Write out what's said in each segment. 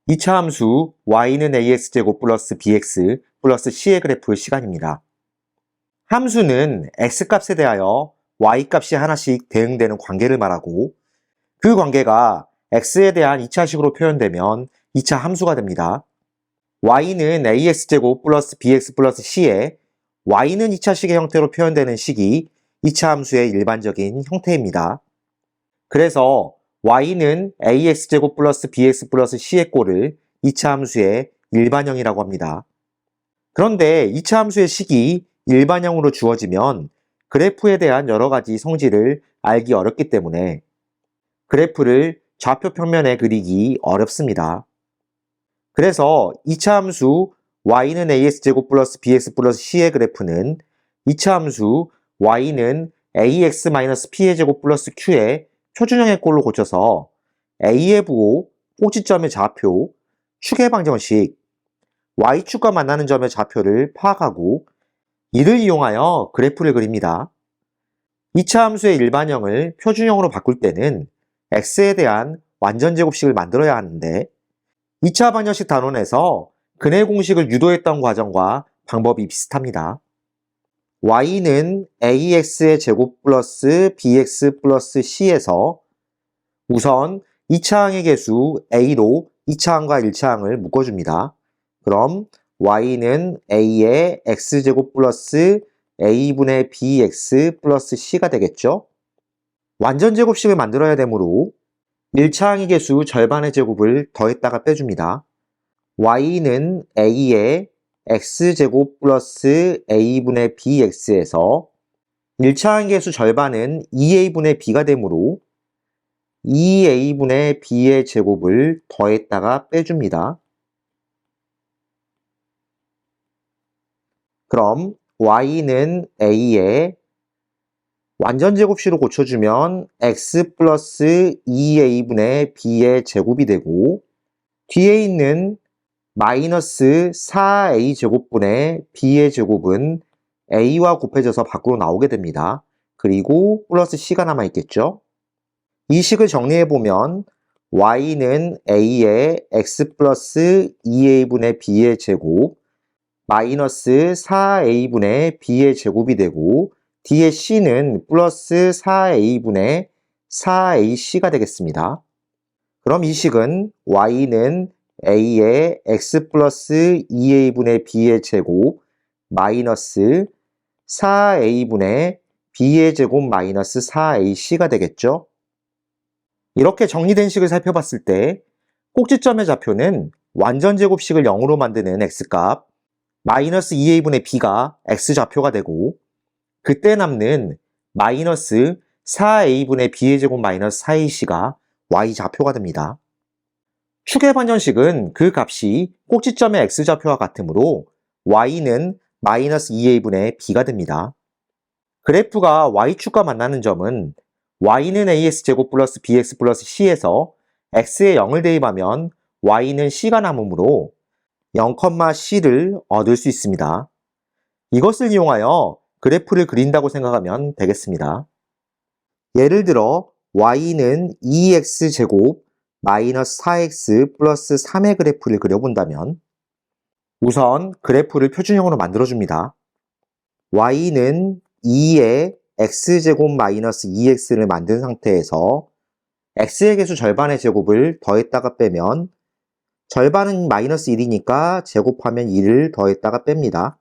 2차 함수 y는 ax제곱 플러스 bx 플러스 c의 그래프 시간입니다. 함수는 x값에 대하여 y값이 하나씩 대응되는 관계를 말하고 그 관계가 x에 대한 2차식으로 표현되면 2차 함수가 됩니다. y는 ax제곱 플러스 bx 플러스 c에 y는 2차식의 형태로 표현되는 식이 2차 함수의 일반적인 형태입니다. 그래서 y는 ax제곱 플러스 bx 플러스 c의 꼴을 2차 함수의 일반형이라고 합니다. 그런데 2차 함수의 식이 일반형으로 주어지면 그래프에 대한 여러 가지 성질을 알기 어렵기 때문에 그래프를 좌표 평면에 그리기 어렵습니다. 그래서 2차 함수 y는 ax제곱 플러스 bx 플러스 c의 그래프는 2차 함수 y는 ax-p의 제곱 플러스 q의 표준형의 꼴로 고쳐서 a의 부호, 꼭지점의 좌표, 축의 방정식, y축과 만나는 점의 좌표를 파악하고 이를 이용하여 그래프를 그립니다. 2차 함수의 일반형을 표준형으로 바꿀 때는 x에 대한 완전제곱식을 만들어야 하는데 2차 방정식 단원에서 근해 공식을 유도했던 과정과 방법이 비슷합니다. y는 ax의 제곱 플러스 bx 플러스 c에서 우선 2차항의 개수 a로 2차항과 1차항을 묶어줍니다. 그럼 y는 a의 x제곱 플러스 a분의 bx 플러스 c가 되겠죠? 완전제곱식을 만들어야 되므로 1차항의 개수 절반의 제곱을 더했다가 빼줍니다. y는 a의 x제곱 플러스 a분의 bx에서 1차항 개수 절반은 2a분의 b가 되므로 2a분의 b의 제곱을 더했다가 빼줍니다. 그럼 y는 a의 완전제곱식으로 고쳐주면 x 플러스 2a분의 b의 제곱이 되고 뒤에 있는 마이너스 4a 제곱분의 b의 제곱은 a와 곱해져서 밖으로 나오게 됩니다. 그리고 플러스 c가 남아있겠죠? 이 식을 정리해보면 y는 a의 x 플러스 2a분의 b의 제곱 마이너스 4a분의 b의 제곱이 되고 뒤에 c는 플러스 4a분의 4ac가 되겠습니다. 그럼 이 식은 y는 a의 x 플러스 2a분의 b의 제곱 마이너스 4a분의 b의 제곱 마이너스 4ac가 되겠죠? 이렇게 정리된 식을 살펴봤을 때 꼭지점의 좌표는 완전제곱식을 0으로 만드는 x값 마이너스 2a분의 b가 x좌표가 되고 그때 남는 마이너스 4a분의 b의 제곱 마이너스 4ac가 y좌표가 됩니다. 축의 반전식은 그 값이 꼭지점의 x좌표와 같으므로 y는 마이너스 2a분의 b가 됩니다. 그래프가 y축과 만나는 점은 y는 ax제곱 플러스 bx 플러스 c에서 x에 0을 대입하면 y는 c가 남으므로 0,c를 얻을 수 있습니다. 이것을 이용하여 그래프를 그린다고 생각하면 되겠습니다. 예를 들어 y는 2x제곱 마이너스 4x 플러스 3의 그래프를 그려본다면 우선 그래프를 표준형으로 만들어줍니다. y는 2의 x제곱 마이너스 2x를 만든 상태에서 x의 개수 절반의 제곱을 더했다가 빼면 절반은 마이너스 1이니까 제곱하면 2를 더했다가 뺍니다.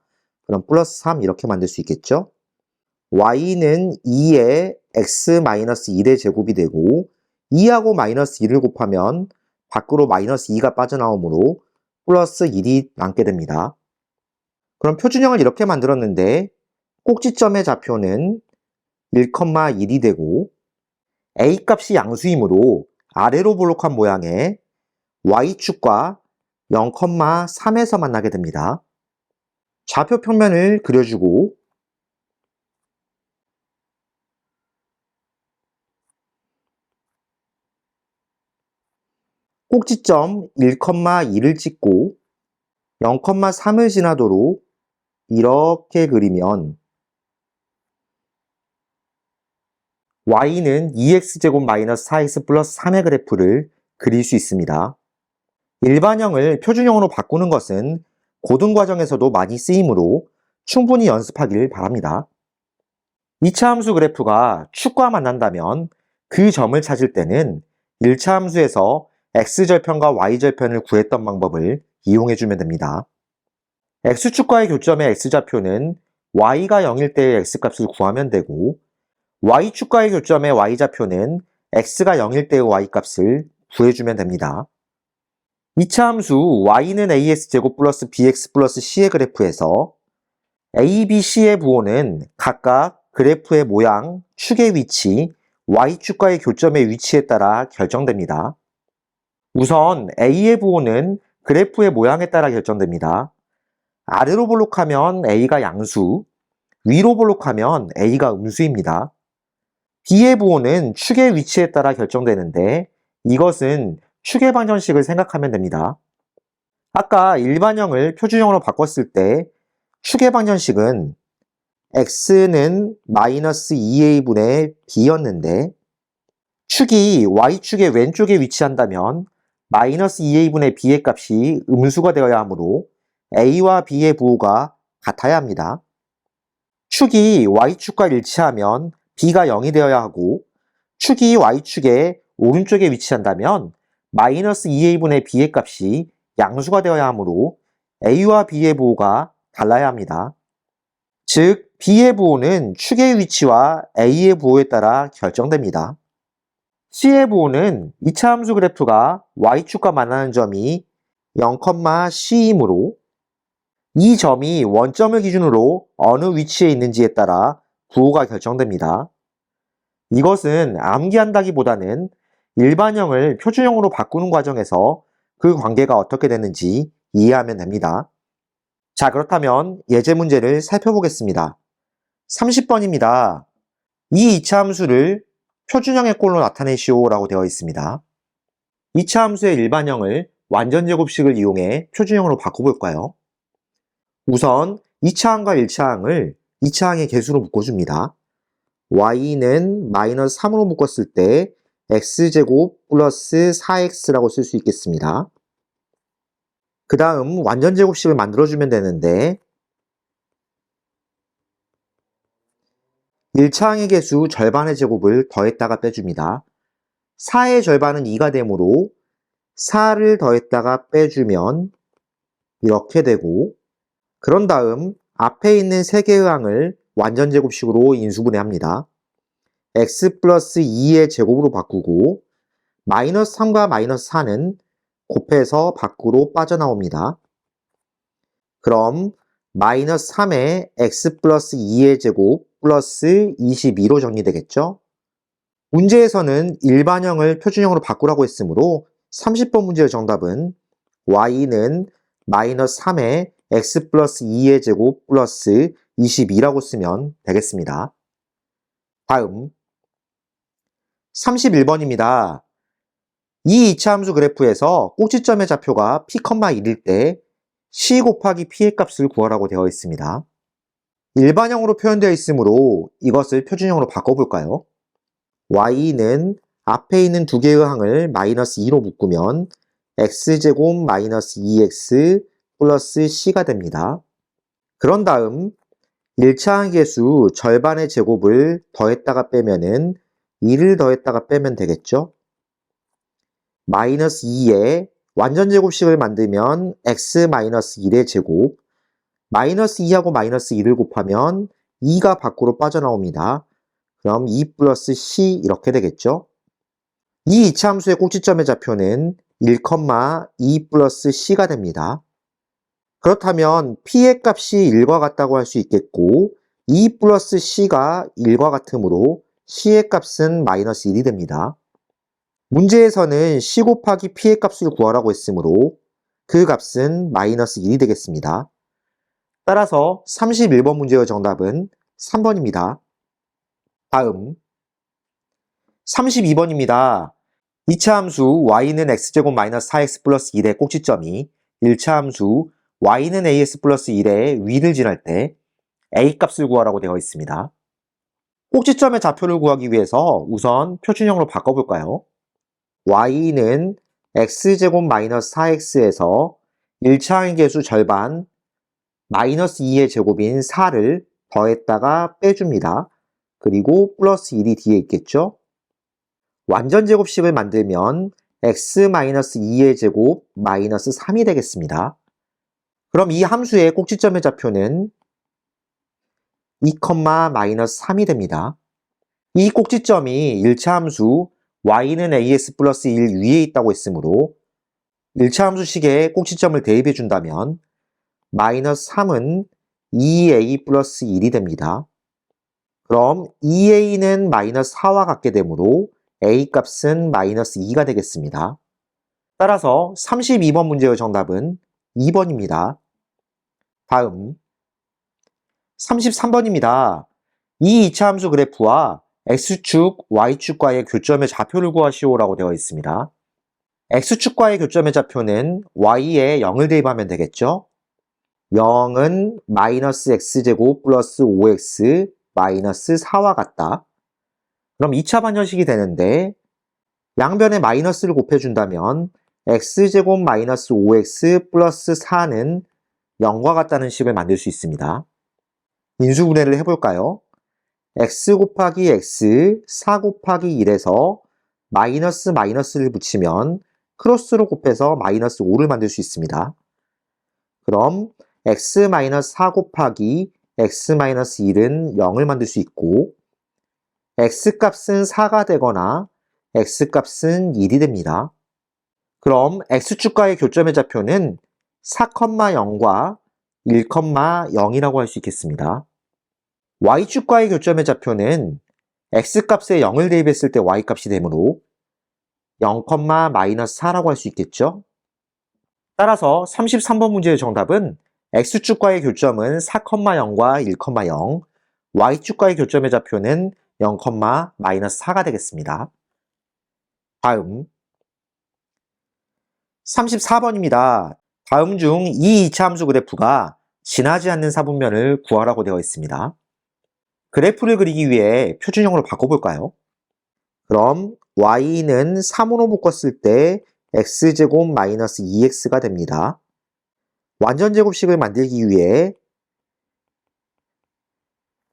그럼 플러스 3 이렇게 만들 수 있겠죠? y는 2의 x 마이너스 1의 제곱이 되고 2하고 마이너스 1을 곱하면 밖으로 마이너스 2가 빠져나오므로 플러스 1이 남게 됩니다. 그럼 표준형을 이렇게 만들었는데 꼭지점의 좌표는 1,1이 되고 a값이 양수이므로 아래로 볼록한 모양의 y축과 0,3에서 만나게 됩니다. 좌표 평면을 그려주고 꼭지점 1,2를 찍고 0,3을 지나도록 이렇게 그리면 y는 2x제곱 마이너스 4x 플러스 3의 그래프를 그릴 수 있습니다. 일반형을 표준형으로 바꾸는 것은 고등과정에서도 많이 쓰이므로 충분히 연습하길 바랍니다. 2차 함수 그래프가 축과 만난다면 그 점을 찾을 때는 1차 함수에서 x절편과 y절편을 구했던 방법을 이용해주면 됩니다. x축과의 교점의 x좌표는 y가 0일 때의 x값을 구하면 되고 y축과의 교점의 y좌표는 x가 0일 때의 y값을 구해주면 됩니다. 2차 함수 y는 as제곱 플러스 bx 플러스 c의 그래프에서 a, b, c의 부호는 각각 그래프의 모양, 축의 위치, y축과의 교점의 위치에 따라 결정됩니다. 우선 a의 부호는 그래프의 모양에 따라 결정됩니다. 아래로 볼록하면 a가 양수, 위로 볼록하면 a가 음수입니다. b의 부호는 축의 위치에 따라 결정되는데 이것은 축의 방정식을 생각하면 됩니다. 아까 일반형을 표준형으로 바꿨을 때 축의 방정식은 x는 마이너스 2a분의 b였는데 축이 y축의 왼쪽에 위치한다면 마이너스 2a분의 b의 값이 음수가 되어야 하므로 a와 b의 부호가 같아야 합니다. 축이 y축과 일치하면 b가 0이 되어야 하고 축이 y축의 오른쪽에 위치한다면 마이너스 2a분의 b의 값이 양수가 되어야 하므로 a와 b의 부호가 달라야 합니다. 즉, b의 부호는 축의 위치와 a의 부호에 따라 결정됩니다. c의 부호는 2차 함수 그래프가 y축과 만나는 점이 0,c이므로 이 점이 원점을 기준으로 어느 위치에 있는지에 따라 부호가 결정됩니다. 이것은 암기한다기보다는 일반형을 표준형으로 바꾸는 과정에서 그 관계가 어떻게 되는지 이해하면 됩니다. 자, 그렇다면 예제 문제를 살펴보겠습니다. 30번입니다. 이 2차 함수를 표준형의 꼴로 나타내시오 라고 되어 있습니다. 2차 함수의 일반형을 완전제곱식을 이용해 표준형으로 바꿔볼까요? 우선 2차항과 1차항을 2차항의 개수로 묶어줍니다. y는 마이너스 3으로 묶었을 때 x제곱 플러스 4x라고 쓸 수 있겠습니다. 그 다음 완전제곱식을 만들어주면 되는데 1차항의 개수 절반의 제곱을 더했다가 빼줍니다. 4의 절반은 2가 되므로 4를 더했다가 빼주면 이렇게 되고 그런 다음 앞에 있는 3개의 항을 완전제곱식으로 인수분해합니다. x 플러스 2의 제곱으로 바꾸고 마이너스 3과 마이너스 4는 곱해서 밖으로 빠져나옵니다. 그럼 마이너스 3의 x 플러스 2의 제곱 플러스 22로 정리되겠죠? 문제에서는 일반형을 표준형으로 바꾸라고 했으므로 30번 문제의 정답은 y는 마이너스 3의 x 플러스 2의 제곱 플러스 22라고 쓰면 되겠습니다. 다음 31번입니다. 이 2차 함수 그래프에서 꼭지점의 좌표가 p,1일 때 c 곱하기 p의 값을 구하라고 되어 있습니다. 일반형으로 표현되어 있으므로 이것을 표준형으로 바꿔볼까요? y는 앞에 있는 두 개의 항을 마이너스 2로 묶으면 x제곱 마이너스 2x 플러스 c가 됩니다. 그런 다음 1차항 계수 절반의 제곱을 더했다가 빼면은 2를 더했다가 빼면 되겠죠? 마이너스 2에 완전제곱식을 만들면 x 마이너스 1의 제곱 마이너스 2하고 마이너스 2를 곱하면 2가 밖으로 빠져나옵니다. 그럼 2 플러스 c 이렇게 되겠죠? 이 2차 함수의 꼭지점의 좌표는 1,2 플러스 c가 됩니다. 그렇다면 p의 값이 1과 같다고 할 수 있겠고 2 플러스 c가 1과 같으므로 c의 값은 마이너스 1이 됩니다. 문제에서는 c 곱하기 p의 값을 구하라고 했으므로 그 값은 마이너스 1이 되겠습니다. 따라서 31번 문제의 정답은 3번입니다. 다음 32번입니다. 2차 함수 y는 x제곱 마이너스 4x 플러스 1의 꼭지점이 1차 함수 y는 as 플러스 1의 위를 지날 때 a 값을 구하라고 되어 있습니다. 꼭지점의 좌표를 구하기 위해서 우선 표준형으로 바꿔볼까요? y는 x제곱 마이너스 4x에서 1차 항계수 절반 마이너스 2의 제곱인 4를 더했다가 빼줍니다. 그리고 플러스 1이 뒤에 있겠죠? 완전 제곱식을 만들면 x-2의 제곱 마이너스 3이 되겠습니다. 그럼 이 함수의 꼭지점의 좌표는 2, 마이너스 3이 됩니다. 이 꼭지점이 1차 함수 y는 as 플러스 1 위에 있다고 했으므로 1차 함수식에 꼭지점을 대입해 준다면 마이너스 3은 2a 플러스 1이 됩니다. 그럼 2a는 마이너스 4와 같게 되므로 a 값은 마이너스 2가 되겠습니다. 따라서 32번 문제의 정답은 2번입니다. 다음 33번입니다. 이 2차 함수 그래프와 x축, y축과의 교점의 좌표를 구하시오라고 되어 있습니다. x축과의 교점의 좌표는 y에 0을 대입하면 되겠죠? 0은 마이너스 x제곱 플러스 5x 마이너스 4와 같다. 그럼 2차 반전식이 되는데 양변에 마이너스를 곱해준다면 x제곱 마이너스 5x 플러스 4는 0과 같다는 식을 만들 수 있습니다. 인수분해를 해볼까요? x 곱하기 x, 4 곱하기 1에서 마이너스를 붙이면 크로스로 곱해서 마이너스 5를 만들 수 있습니다. 그럼 x-4 곱하기 x-1은 0을 만들 수 있고 x값은 4가 되거나 x값은 1이 됩니다. 그럼 x축과의 교점의 좌표는 4,0과 1,0이라고 할 수 있겠습니다. y축과의 교점의 좌표는 x값에 0을 대입했을 때 y값이 되므로 0,-4라고 할 수 있겠죠? 따라서 33번 문제의 정답은 x축과의 교점은 4,0과 1,0, y축과의 교점의 좌표는 0,-4가 되겠습니다. 다음 34번입니다. 다음 중 이 2차 함수 그래프가 지나지 않는 사분면을 구하라고 되어 있습니다. 그래프를 그리기 위해 표준형으로 바꿔볼까요? 그럼 y는 3으로 묶었을 때 x제곱 마이너스 2x가 됩니다. 완전제곱식을 만들기 위해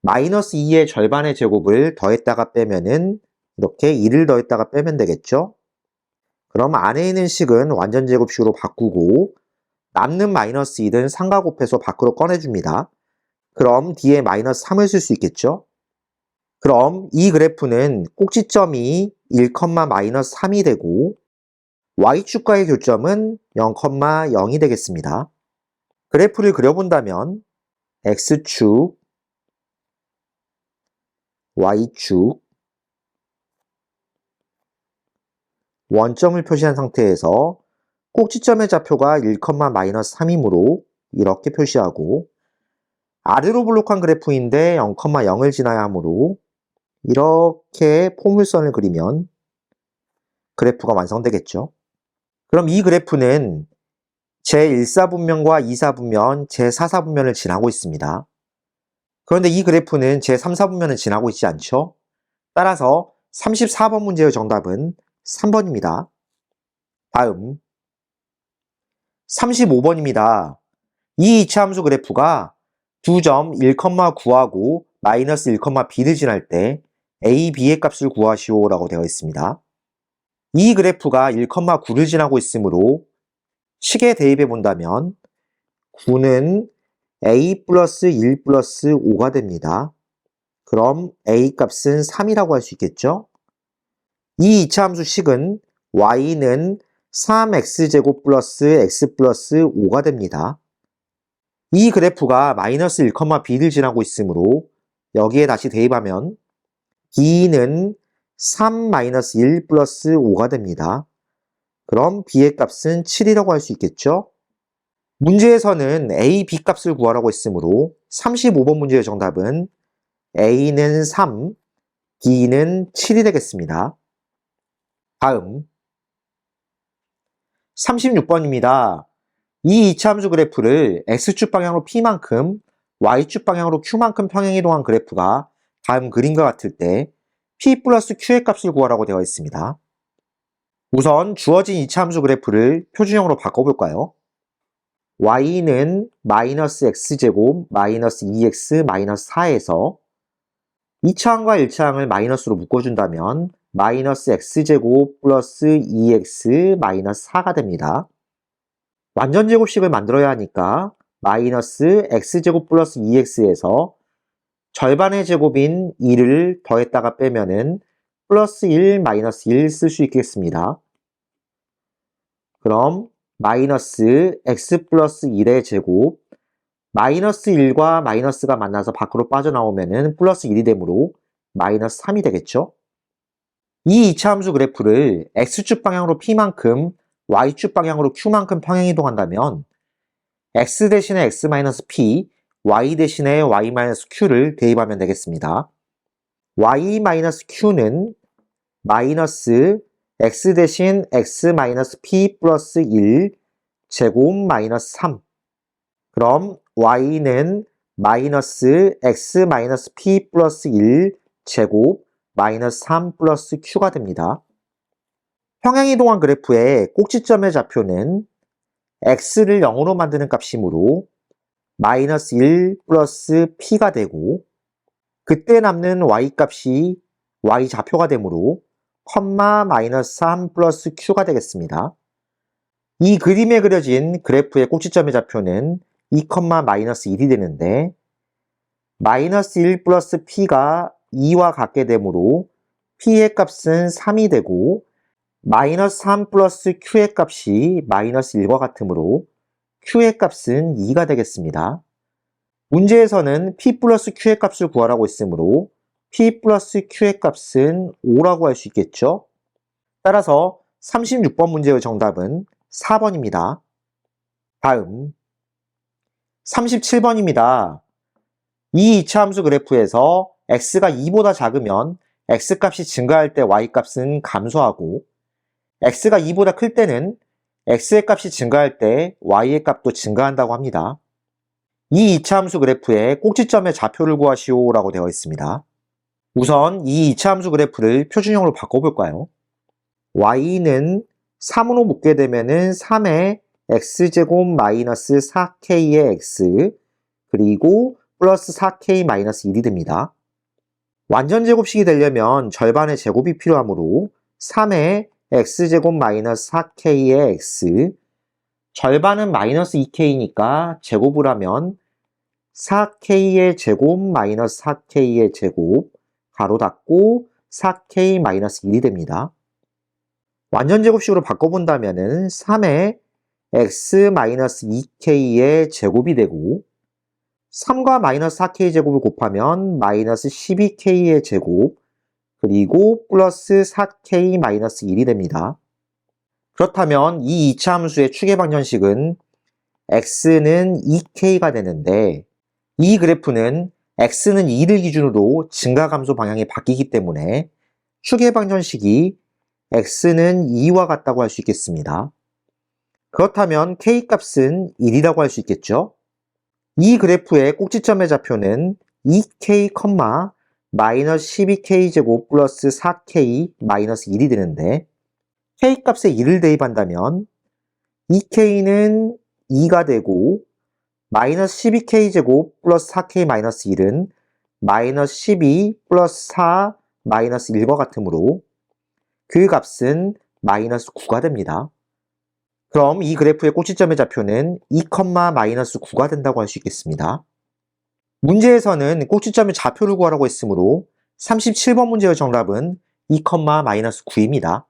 마이너스 2의 절반의 제곱을 더했다가 빼면은 이렇게 1을 더했다가 빼면 되겠죠? 그럼 안에 있는 식은 완전제곱식으로 바꾸고 남는 마이너스 1은 3과 곱해서 밖으로 꺼내줍니다. 그럼 뒤에 마이너스 3을 쓸 수 있겠죠? 그럼 이 그래프는 꼭지점이 1,-3이 되고 y축과의 교점은 0,0이 되겠습니다. 그래프를 그려본다면 x축, y축, 원점을 표시한 상태에서 꼭지점의 좌표가 1,-3이므로 이렇게 표시하고 아래로 블록한 그래프인데 0,0을 지나야 하므로 이렇게 포물선을 그리면 그래프가 완성되겠죠. 그럼 이 그래프는 제1사분면과 2사분면, 제4사분면을 지나고 있습니다. 그런데 이 그래프는 제3사분면을 지나고 있지 않죠? 따라서 34번 문제의 정답은 3번입니다. 다음 35번입니다. 이 2차 함수 그래프가 두 점 1,9하고 마이너스 1,b를 지날 때 a, b의 값을 구하시오라고 되어 있습니다. 이 그래프가 1,9를 지나고 있으므로 식에 대입해 본다면 9는 a 플러스 1 플러스 5가 됩니다. 그럼 a 값은 3이라고 할 수 있겠죠? 이 2차 함수 식은 y는 3x제곱 플러스 x 플러스 5가 됩니다. 이 그래프가 마이너스 1,b를 지나고 있으므로 여기에 다시 대입하면 b는 3-1 플러스 5가 됩니다. 그럼 b의 값은 7이라고 할 수 있겠죠? 문제에서는 a, b 값을 구하라고 했으므로 35번 문제의 정답은 a는 3, b는 7이 되겠습니다. 다음 36번입니다. 이 2차 함수 그래프를 x축 방향으로 p만큼, y축 방향으로 q만큼 평행이동한 그래프가 다음 그림과 같을 때 p 플러스 q의 값을 구하라고 되어 있습니다. 우선 주어진 이차함수 그래프를 표준형으로 바꿔볼까요? y는 마이너스 x제곱 마이너스 2x 마이너스 4에서 2차항과 1차항을 마이너스로 묶어준다면 마이너스 x제곱 플러스 2x 마이너스 4가 됩니다. 완전제곱식을 만들어야 하니까 마이너스 x제곱 플러스 2x에서 절반의 제곱인 2를 더했다가 빼면은 플러스 1 마이너스 1 쓸 수 있겠습니다. 그럼 마이너스 x 플러스 1의 제곱 마이너스 1과 마이너스가 만나서 밖으로 빠져나오면은 플러스 1이 되므로 마이너스 3이 되겠죠? 이 이차함수 그래프를 x축 방향으로 p만큼 y축 방향으로 q만큼 평행이동한다면 x 대신에 x-p, y 대신에 y-q를 대입하면 되겠습니다. y-q는 마이너스 x 대신 x-p 플러스 1 제곱 마이너스 3. 그럼 y는 마이너스 x-p 플러스 1 제곱 마이너스 3 플러스 q가 됩니다. 평행이동한 그래프의 꼭지점의 좌표는 x를 0으로 만드는 값이므로 마이너스 1 플러스 p가 되고 그때 남는 y값이 y좌표가 되므로 컴마 마이너스 3 플러스 q가 되겠습니다. 이 그림에 그려진 그래프의 꼭지점의 좌표는 2, 마이너스 1이 되는데 마이너스 1 플러스 p가 2와 같게 되므로 p의 값은 3이 되고 마이너스 3 플러스 q의 값이 마이너스 1과 같으므로 q의 값은 2가 되겠습니다. 문제에서는 p 플러스 q의 값을 구하라고 했으므로 p 플러스 q의 값은 5라고 할 수 있겠죠? 따라서 36번 문제의 정답은 4번입니다. 다음 37번입니다. 이 이차함수 그래프에서 x가 2보다 작으면 x값이 증가할 때 y값은 감소하고 x가 2보다 클 때는 x의 값이 증가할 때 y의 값도 증가한다고 합니다. 이 이차함수 그래프의 꼭지점의 좌표를 구하시오 라고 되어 있습니다. 우선 이 이차함수 그래프를 표준형으로 바꿔볼까요? y는 3으로 묶게 되면은 3의 x제곱 마이너스 4k의 x 그리고 플러스 4k 마이너스 1이 됩니다. 완전제곱식이 되려면 절반의 제곱이 필요하므로 3의 x제곱 마이너스 4k의 x 절반은 마이너스 2k니까 제곱을 하면 4k의 제곱 마이너스 4k의 제곱 가로 닫고 4k 마이너스 1이 됩니다. 완전제곱식으로 바꿔본다면 3의 x 마이너스 2k의 제곱이 되고 3과 마이너스 4k 제곱을 곱하면 마이너스 12k의 제곱 그리고 플러스 4k 마이너스 1이 됩니다. 그렇다면 이 이차함수의 추계방정식은 x는 2k가 되는데 이 그래프는 x는 2를 기준으로 증가감소 방향이 바뀌기 때문에 추계방정식이 x는 2와 같다고 할 수 있겠습니다. 그렇다면 k값은 1이라고 할 수 있겠죠? 이 그래프의 꼭지점의 좌표는 2k, 마이너스 12k 제곱 플러스 4k 마이너스 1이 되는데 k값에 1을 대입한다면 2k는 2가 되고 마이너스 12k 제곱 플러스 4k 마이너스 1은 마이너스 12 플러스 4 마이너스 1과 같으므로 그 값은 마이너스 9가 됩니다. 그럼 이 그래프의 꼭지점의 좌표는 2, 마이너스 9가 된다고 할 수 있겠습니다. 문제에서는 꼭지점의 좌표를 구하라고 했으므로 37번 문제의 정답은 2, 마이너스 9입니다.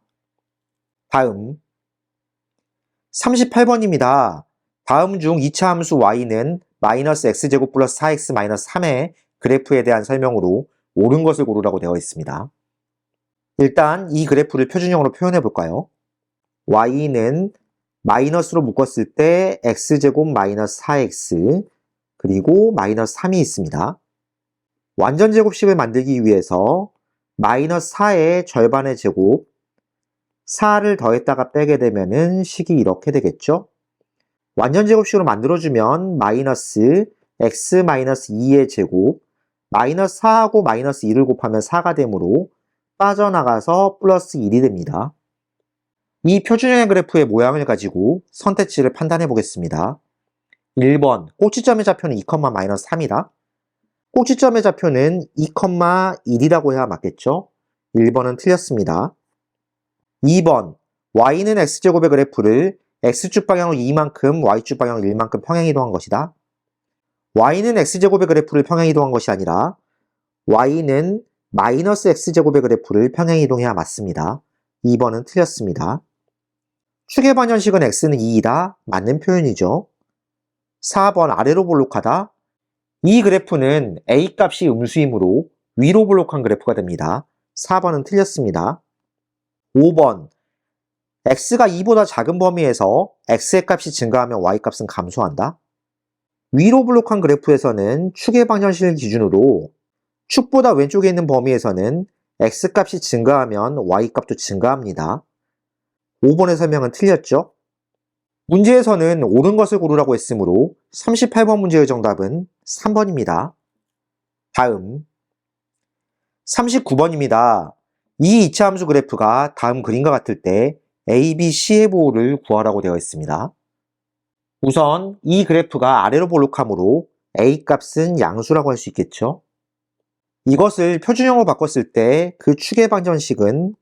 다음 38번입니다. 다음 중 2차 함수 y는 마이너스 x제곱 플러스 4x 마이너스 3의 그래프에 대한 설명으로 옳은 것을 고르라고 되어 있습니다. 일단 이 그래프를 표준형으로 표현해 볼까요? y는 마이너스로 묶었을 때 x제곱 마이너스 4x 그리고 마이너스 3이 있습니다. 완전제곱식을 만들기 위해서 마이너스 4의 절반의 제곱 4를 더했다가 빼게 되면은 식이 이렇게 되겠죠? 완전제곱식으로 만들어주면 마이너스 x 마이너스 2의 제곱 마이너스 4하고 마이너스 2를 곱하면 4가 되므로 빠져나가서 플러스 1이 됩니다. 이 표준형의 그래프의 모양을 가지고 선택지를 판단해 보겠습니다. 1번, 꼭지점의 좌표는 2,-3이다. 꼭지점의 좌표는 2,1이라고 해야 맞겠죠? 1번은 틀렸습니다. 2번, y는 x제곱의 그래프를 x축 방향으로 2만큼, y축 방향으로 1만큼 평행 이동한 것이다. y는 x제곱의 그래프를 평행 이동한 것이 아니라 y는 마이너스 x제곱의 그래프를 평행 이동해야 맞습니다. 2번은 틀렸습니다. 축의 반전식은 x는 2이다. 맞는 표현이죠. 4번, 아래로 볼록하다. 이 그래프는 a 값이 음수이므로 위로 볼록한 그래프가 됩니다. 4번은 틀렸습니다. 5번, x가 2보다 작은 범위에서 x의 값이 증가하면 y 값은 감소한다. 위로 볼록한 그래프에서는 축의 방정식을 기준으로 축보다 왼쪽에 있는 범위에서는 x 값이 증가하면 y 값도 증가합니다. 5번의 설명은 틀렸죠? 문제에서는 옳은 것을 고르라고 했으므로 38번 문제의 정답은 3번입니다. 다음 39번입니다. 이 이차함수 그래프가 다음 그림과 같을 때 A, B, C의 부호를 구하라고 되어 있습니다. 우선 이 그래프가 아래로 볼록하므로 A 값은 양수라고 할 수 있겠죠. 이것을 표준형으로 바꿨을 때 그 축의 방정식은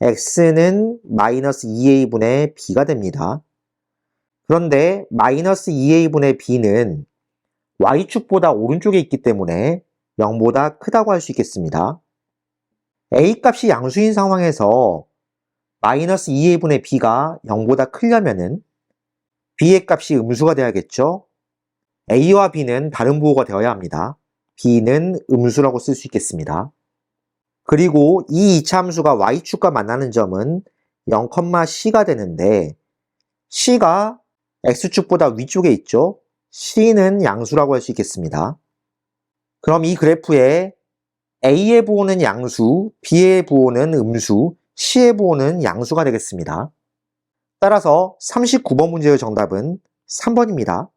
x는 마이너스 2a분의 b가 됩니다. 그런데 마이너스 2a분의 b는 y축보다 오른쪽에 있기 때문에 0보다 크다고 할 수 있겠습니다. a 값이 양수인 상황에서 마이너스 2a분의 b가 0보다 크려면은 b의 값이 음수가 되어야겠죠. a와 b는 다른 부호가 되어야 합니다. b는 음수라고 쓸 수 있겠습니다. 그리고 이 이차함수가 y축과 만나는 점은 0,c가 되는데 c가 x축보다 위쪽에 있죠. c는 양수라고 할 수 있겠습니다. 그럼 이 그래프에 a의 부호는 양수, b의 부호는 음수, c의 부호는 양수가 되겠습니다. 따라서 39번 문제의 정답은 3번입니다.